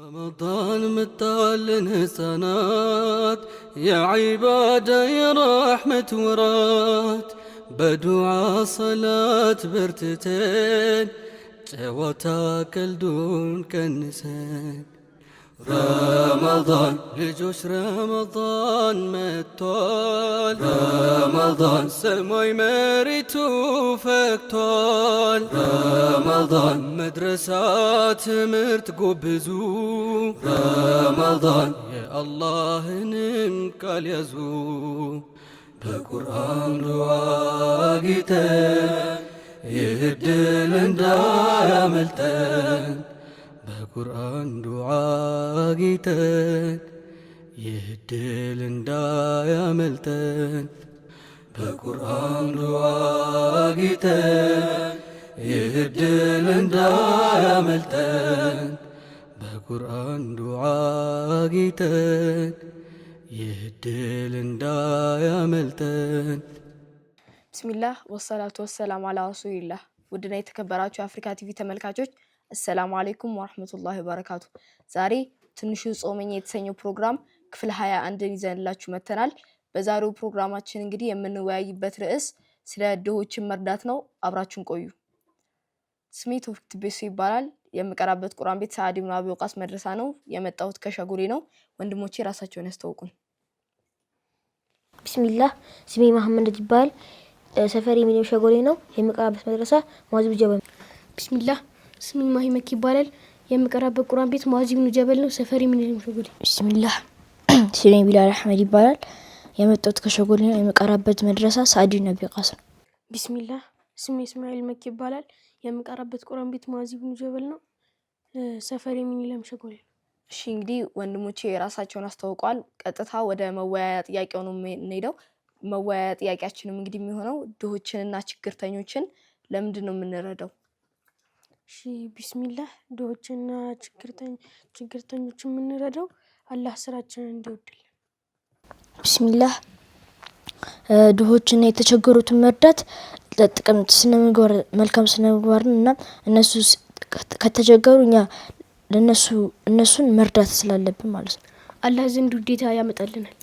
رمضان متعلن سنات يا عبادة يا رحمة ورات بدعاء صلاة برتتين جواتا كالدون كنسين رمضان لجوش رمضان متول رمضان سماي مريتو فكتول رمضان مدرسات مرت قبزو رمضان يا الله نمكال يزو بقرآن رواقتين يهدل اندايا ملتين بقرآن دعاقتك يهدل اندايا ملتن بقرآن دعاقتك يهدل اندايا ملتن بقرآن دعاقتك يهدل اندايا ملتن بسم الله والصلاة والسلام على رسول الله ودنا يتكبراتو أفريكا تي في تملكاتوች السلام عليكم ورحمة الله وبركاته ዛሬ ትንሹ ጾመኛ የተሰኘው ፕሮግራም ክፍል 21 ይዘንላችሁ መተናል በዛሬው ፕሮግራማችን እንግዲህ የምንወያይበት ርዕስ ስለ ድሆችን መርዳት ነው አብራችሁን ቆዩ ስሜ ቶፊክ ቤሱ ይባላል የምቀራበት ቁርአን ቤት ሰዓድ ኢብኑ አቢ ወቃስ መድረሳ ነው የመጣሁት ከሸጎሌ ነው ወንድሞቼ ራሳቸውን ያስተዋውቁን ቢስሚላህ ስሜ መሐመድ ይባላል ሰፈሪ ሚሊዮን ሸጎሌ ነው የምቀራበት መድረሳ ማዝብ ጀበል ቢስሚላህ ስሜ ማሂመክ ይባላል የምቀራበት ቁርአን ቤት ሙአዝ ኢብኑ ጀበል ነው ሰፈሪ ሚሊዮን ሸጎሌ ቢስሚላህ ስሜ ቢላል አህመድ ይባላል የመጣሁት ከሸጎሌ ነው የምቀራበት መድረሳ ሰዓድ ኢብኑ አቢ ወቃስ ቢስሚላህ ስሜ እስማኤል መክ ይባላል የምቀራበት ቁርአን ቤት ሙአዝ ኢብኑ ጀበል ነው ሰፈሪ ሚሊዮን ሸጎሌ እሺ እንግዲህ ወንድሞቼ ራሳቸውን አስተዋውቀዋል ቀጥታ ወደ መወያያ ጥያቄው ነው የምንሄደው መወያያ ጥያቄያችንም እንግዲህ የሚሆነው ድሆችንና ችግርተኞችን ለምንድን ነው የምንረዳው እሺ ቢስሚላህ ድሆችንና ችግርተኞችን የምንረዳው አላህ ስራችንን እንዲወድልን ቢስሚላህ ድሆችና የተቸገሩትን መርዳት ለጥቅም ስነምግባር መልካም ስነምግባርና እነሱ ከተቸገሩኛ እነሱን መርዳት ስላለብን ማለት ነው አላህ ዘንድ ውዴታ ያመጣልናል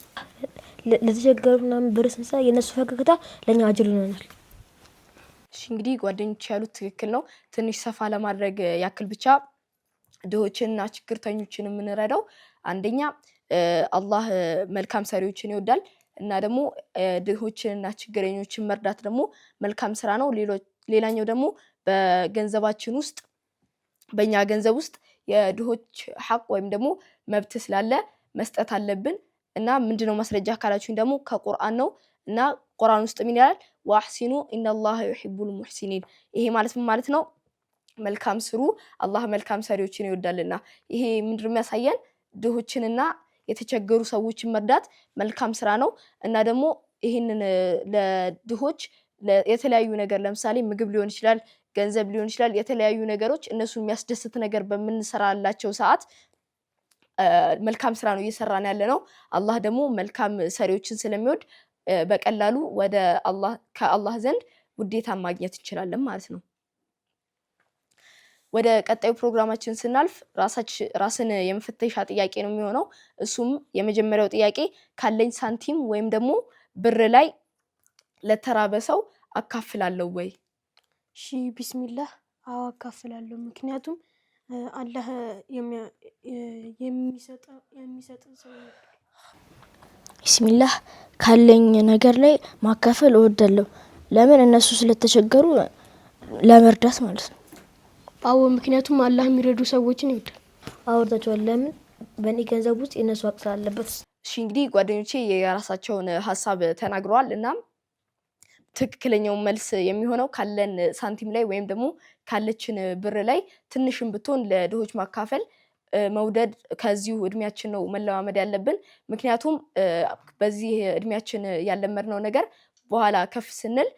ለተቸገሩና በረሰንሳ የነሱ ፈገግታ ለኛ አጅር ይሆናል እሺ እንግዲህ ጓደኞች ያሉት ትክክል ነው ትንሽ ሰፋ ለማድረግ ያክል ብቻ ድሆችንና ችግርተኞችን የምንረዳው አንደኛ አላህ መልካም ሰሪዎችን ይወዳል እና ደግሞ ድሆችንና ችግረኞችን መርዳት ደግሞ መልካም ስራ ነው ሌላኛው ደግሞ በገንዘባችን ውስጥ በእኛ ገንዘብ ውስጥ የድሆች ሐቅ ወይም ደግሞ መብት ስላለ መስጠት አለብን እና ምንድነው ማስረጃ ካላችሁኝ ደግሞ ከቁርአን ነው እና ቁርአን ውስጥ ምን ይላል ወአህሲኑ ኢነላህ ዩሂቡል ሙህሲኒን ይሄ ማለት ነው መልካም ስሩ አላህ መልካም ሰሪዎችን ይወዳልና ይሄ ምንድነው የሚያሳየን ድሆችንና የተቸገሩ ሰዎችን መርዳት መልካም ስራ ነው እና ደግሞ ይሄንን ለድሆች የተለያዩ ነገር ለምሳሌ ምግብ ሊሆን ይችላል ገንዘብ ሊሆን ይችላል የተለያዩ ነገሮች እነሱን የሚያስደስት ነገር በመንሰራላቸው ሰዓት መልካም ስራ ነው እየሰራን ያለነው አላህ ደግሞ መልካም ሰሪዎችን ስለሚወድ በቀላሉ ወደ አላህ ከአላህ ዘንድ ውዴታ ማግኘት እንችላለን ማለት ነው ወደ ቀጣዩ ፕሮግራማችን ስናልፍ ራስን የመፈተሻ ጥያቄ ነው የሚሆነው እሱም የመጀመሪያው ጥያቄ ካለኝ ሳንቲም ወይም ደግሞ ብር ላይ ለተራበ ሰው አካፍላለሁ ወይ እሺ ቢስሚላህ አዎ አካፍላለሁ ምክንያቱም አላህ የሚሰጥ ሰው ቢስሚላህ ካለኝ ነገር ላይ ማካፈል እወዳለሁ ለምን እነሱ ስለተቸገሩ ለመርዳት ማለት ነው አዎ ምክንያቱም አላህ የሚረዱ ሰዎችን ይወዳል አወርዳቸዋል ለምን በእኔ ገንዘብ ውስጥ የነሱ አቅሳ አለበት እሺ እንግዲህ ጓደኞቼ የራሳቸውን ሐሳብ ተናግረዋል እና ትክክለኛው መልስ የሚሆነው ካለን ሳንቲም ላይ ወይም ደግሞ ካለችን ብር ላይ ትንሽም ብትሆን ለድሆች ማካፈል መውደድ ከዚሁ እድሜያችን ነው መለማመድ ያለብን ምክንያቱም በዚህ እድሜያችን ያለመድነው ነገር በኋላ ከፍ ስንል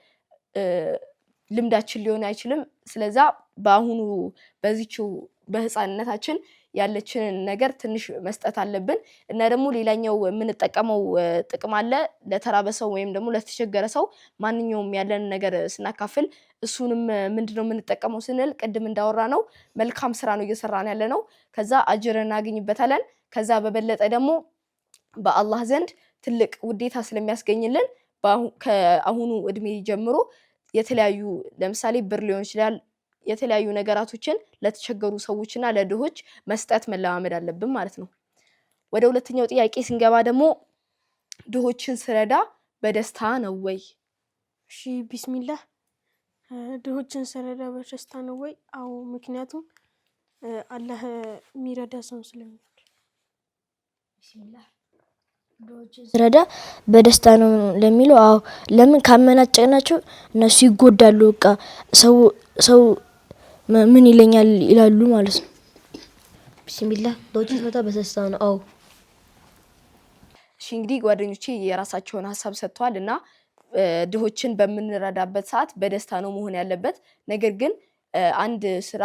ልምዳችን ሊሆን አይችልም ስለዛ በአሁኑ በዚህው በህፃንነታችን ያለችንን ነገር ትንሽ መስጠት አለብን። እና ደግሞ ሌላኛው የምንጠቀመው ጥቅም አለ ለተራበ ሰው ወይም ደግሞ ለተቸገረ ሰው ማንኛውም ያለን ነገር ስናካፍል እሱንም ምንድነው የምንጠቀመው ስንል ቅድም እንዳወራ ነው መልካም ስራ ነው እየሰራን ያለ ነው። ከዛ አጅር እናገኝበታለን። ከዛ በበለጠ ደግሞ በአላህ ዘንድ ትልቅ ውዴታ ስለሚያስገኝልን ከአሁኑ እድሜ ጀምሮ የተለያዩ ለምሳሌ ብር ሊሆን ይችላል የተለያዩ ነገራቶችን ለተቸገሩ ሰዎችና ለድሆች መስጠት መለማመድ አለብን ማለት ነው። ወደ ሁለተኛው ጥያቄ ስንገባ ደግሞ ድሆችን ስረዳ በደስታ ነው ወይ? እሺ ቢስሚላህ ድሆችን ስረዳ በደስታ ነው ወይ? አዎ፣ ምክንያቱም አላህ የሚረዳ ሰው ስለሚወድ። ቢስሚላህ ድሆችን ስረዳ በደስታ ነው ለሚለው አዎ፣ ለምን ካመናጨቅናቸው እነሱ ይጎዳሉ። በቃ ሰው ምን ይለኛል ይላሉ ማለት ነው። ቢስሚላህ ድሆችን ስረዳ በደስታ ነው። አዎ። እሺ እንግዲህ ጓደኞቼ የራሳቸውን ሀሳብ ሰጥተዋል እና ድሆችን በምንረዳበት ሰዓት በደስታ ነው መሆን ያለበት። ነገር ግን አንድ ስራ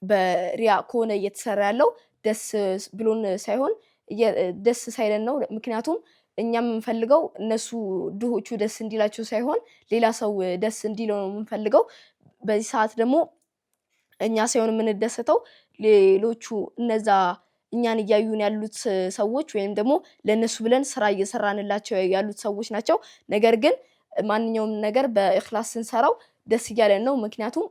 በሪያ ከሆነ እየተሰራ ያለው ደስ ብሎን ሳይሆን ደስ ሳይለን ነው። ምክንያቱም እኛ የምንፈልገው እነሱ ድሆቹ ደስ እንዲላቸው ሳይሆን ሌላ ሰው ደስ እንዲለው ነው የምንፈልገው። በዚህ ሰዓት ደግሞ እኛ ሳይሆን የምንደሰተው ሌሎቹ እነዛ እኛን እያዩን ያሉት ሰዎች ወይም ደግሞ ለነሱ ብለን ስራ እየሰራንላቸው ያሉት ሰዎች ናቸው። ነገር ግን ማንኛውም ነገር በእኽላስ ስንሰራው ደስ እያለን ነው። ምክንያቱም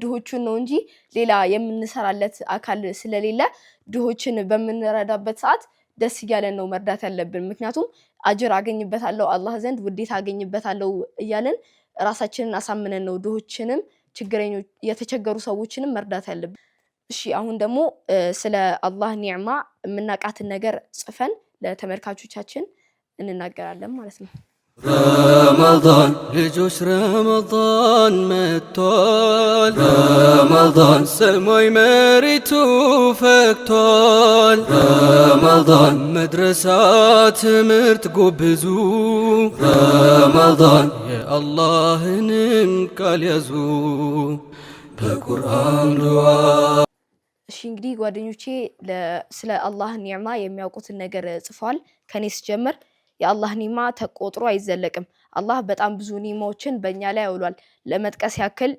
ድሆቹን ነው እንጂ ሌላ የምንሰራለት አካል ስለሌለ ድሆችን በምንረዳበት ሰዓት ደስ እያለን ነው መርዳት ያለብን። ምክንያቱም አጅር አገኝበታለሁ አላህ ዘንድ ውዴታ አገኝበታለሁ እያለን ራሳችንን አሳምነን ነው ድሆችንም ችግረኞች የተቸገሩ ሰዎችንም መርዳት ያለብን። እሺ አሁን ደግሞ ስለ አላህ ኒዕማ የምናውቃትን ነገር ጽፈን ለተመልካቾቻችን እንናገራለን ማለት ነው። ረመዳን ልጆች ረመዳን መጥቷል። ረመዳን ሰማይ መሬቱ ፈክቷል። ረመዳን መድረሳ ትምህርት ጎብዙ። ረመዳን የአላህንም ቃል ያዙ በቁርአን ዱዓ። እሺ እንግዲህ ጓደኞቼ ስለ አላህ ኒዕማ የሚያውቁትን ነገር ጽፏል። ከኔ ስጀምር የአላህ ኒዕማ ተቆጥሮ አይዘለቅም። አላህ በጣም ብዙ ኒዕማዎችን በእኛ ላይ አውሏል። ለመጥቀስ ያክል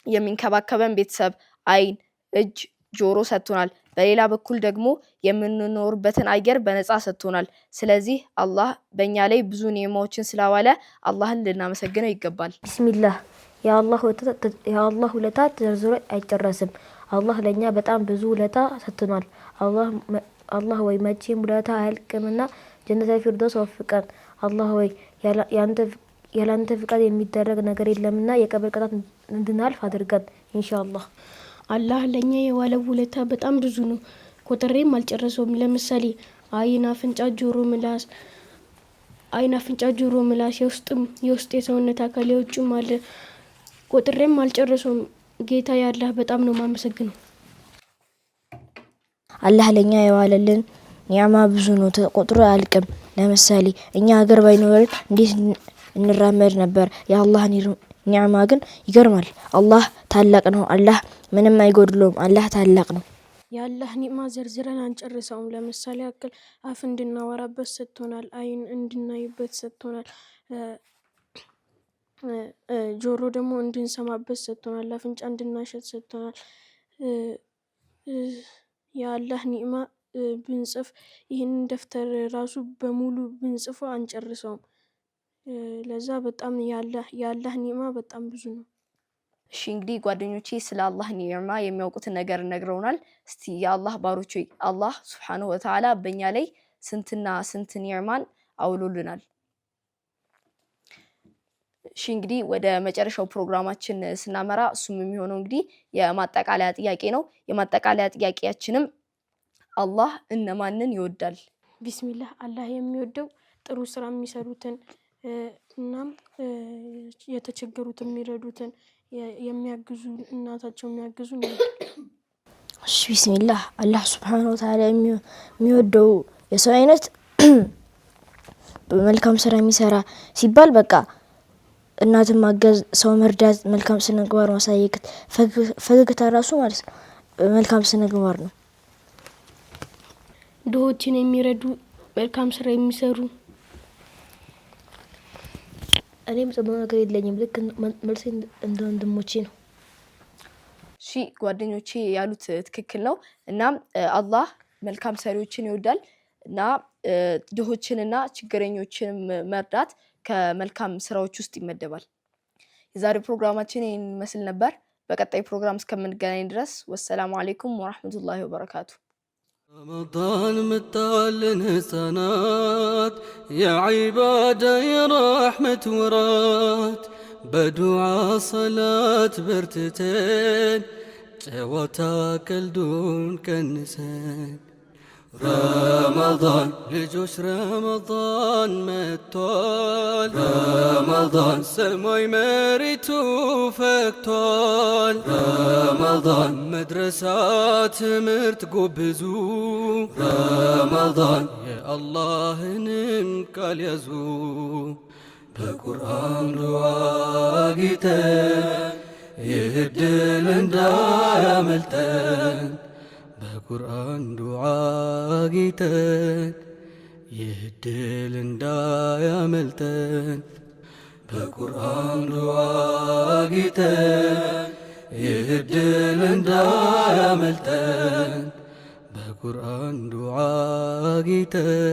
የሚንከባከበን ቤተሰብ፣ አይን፣ እጅ፣ ጆሮ ሰጥቶናል። በሌላ በኩል ደግሞ የምንኖርበትን አየር በነፃ ሰጥቶናል። ስለዚህ አላህ በእኛ ላይ ብዙ ኒዕማዎችን ስላዋለ አላህን ልናመሰግነው ይገባል። ቢስሚላህ የአላህ ውለታ ተዘርዝሮ አይጨረስም። አላህ ለኛ በጣም ብዙ ውለታ ሰጥቶናል። አላህ ወይ መቼም ውለታ አያልቅምና ጀነተል ፊርደውስ ወፍቀን። አላህ ወይ ያላንተ ፍቃድ የሚደረግ ነገር የለምና የቀብር ቅጣት እንድናልፍ አድርገን ኢንሻአላህ። አላህ ለኛ የዋለው ውለታ በጣም ብዙ ነው፣ ቆጥሬም አልጨረሰውም። ለምሳሌ አይን፣ አፍንጫ፣ ጆሮ፣ ምላስ የውስጥ የሰውነት አካል የውጭም አለ፣ ቆጥሬም አልጨረሰውም። ጌታ ያላህ በጣም ነው ማመሰግነው። አላህ ለኛ የዋለልን ኒዕማ ብዙ ነው፣ ተቆጥሮ አያልቅም። ለምሳሌ እኛ ሀገር ባይኖረን እንዴት እንራመድ ነበር? የአላህ ኒዕማ ግን ይገርማል። አላህ ታላቅ ነው። አላህ ምንም አይጎድለውም። አላህ ታላቅ ነው። የአላህ ኒዕማ ዘርዝረን አንጨርሰውም። ለምሳሌ ያክል አፍ እንድናወራበት ሰጥቶናል፣ አይን እንድናይበት ሰጥቶናል፣ ጆሮ ደግሞ እንድንሰማበት ሰጥቶናል፣ አፍንጫ እንድናሸት ሰጥቶናል። የአላህ ኒዕማ ብንጽፍ ይህንን ደፍተር ራሱ በሙሉ ብንጽፎ አንጨርሰውም። ለዛ በጣም የአላህ ኒዕማ በጣም ብዙ ነው። እሺ እንግዲህ ጓደኞቼ ስለ አላህ ኒዕማ የሚያውቁትን ነገር ነግረውናል። እስቲ የአላህ ባሮች አላህ ሱብሓነሁ ወተዓላ በእኛ ላይ ስንትና ስንት ኒዕማን አውሎልናል። እሺ እንግዲህ ወደ መጨረሻው ፕሮግራማችን ስናመራ እሱም የሚሆነው እንግዲህ የማጠቃለያ ጥያቄ ነው። የማጠቃለያ ጥያቄያችንም አላህ እነማንን ይወዳል? ቢስሚላህ አላህ የሚወደው ጥሩ ስራ የሚሰሩትን እናም የተቸገሩትን የሚረዱትን የሚያግዙ እናታቸው የሚያግዙ ነው። እሺ ቢስሚላህ አላህ ሱብሓነሁ ወተዓላ የሚወደው የሰው አይነት በመልካም ስራ የሚሰራ ሲባል በቃ እናትን ማገዝ፣ ሰው መርዳት፣ መልካም ስነ ምግባር ማሳየት፣ ፈገግታ ራሱ ማለት ነው። መልካም ስነ ምግባር ነው። ድሆችን የሚረዱ መልካም ስራ የሚሰሩ። እኔም ጽበው ነገር የለኝም። ልክ መልሴ እንደ ወንድሞቼ ነው። እሺ ጓደኞቼ ያሉት ትክክል ነው። እናም አላህ መልካም ሰሪዎችን ይወዳል እና ድሆችንና ችግረኞችን መርዳት ከመልካም ስራዎች ውስጥ ይመደባል። የዛሬው ፕሮግራማችን ይህን ይመስል ነበር። በቀጣይ ፕሮግራም እስከምንገናኝ ድረስ ወሰላሙ አለይኩም ወራህመቱላሂ ወበረካቱ። رمضان متعلن سنات يا عبادة يا رحمة ورات بدعاء صلاة برتتين جواتا كالدون كنسان رمضان لجوش رمضان متوال رمضان سماي مريتو فكتوال رمضان مدرسات مرت قبزو رمضان يا الله ننكال يزو بقرآن رواقيتن يهدل اندايا ملتن በቁርአን ዱዓ ጌተን ይህድል እንዳያመልጠን በቁርአን ዱዓ ጌተን ይህድል እንዳያመልጠን በቁርአን ዱዓ ጌተን